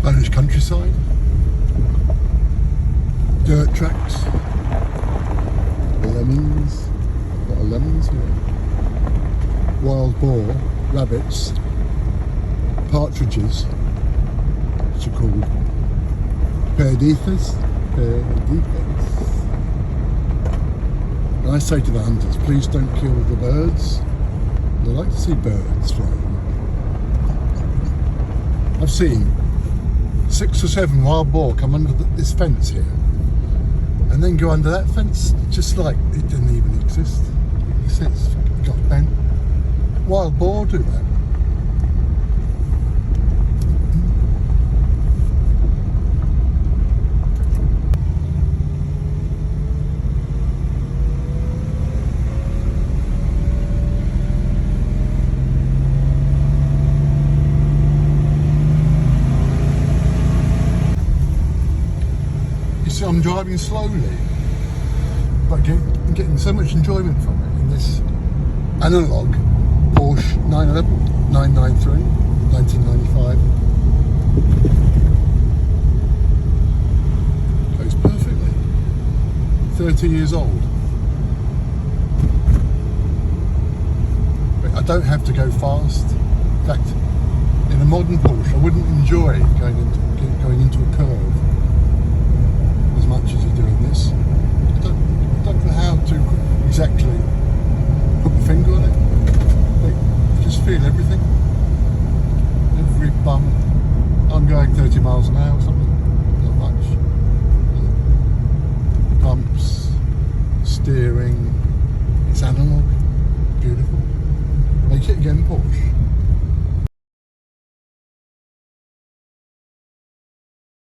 Polish countryside, dirt tracks, lemons, a lot of lemons here, wild boar, rabbits, partridges, which are called perdices. And I say to the hunters, please don't kill the birds. They like to see birds flying. I've seen 6 or 7 wild boar come under this fence here and then go under that fence just like it didn't even exist. You see it's got bent. Wild boar do that. I'm driving slowly, but getting so much enjoyment from it in this analog Porsche 911, 993, 1995. Goes perfectly. 30 years old. But I don't have to go fast. In fact, in a modern Porsche, I wouldn't enjoy going into a curve as much as you do in this. I don't know how to exactly put my finger on it. But you just feel everything. Every bump. I'm going 30 miles an hour or something. Not much. Bumps, steering. It's analog. Beautiful. Make it again, Porsche.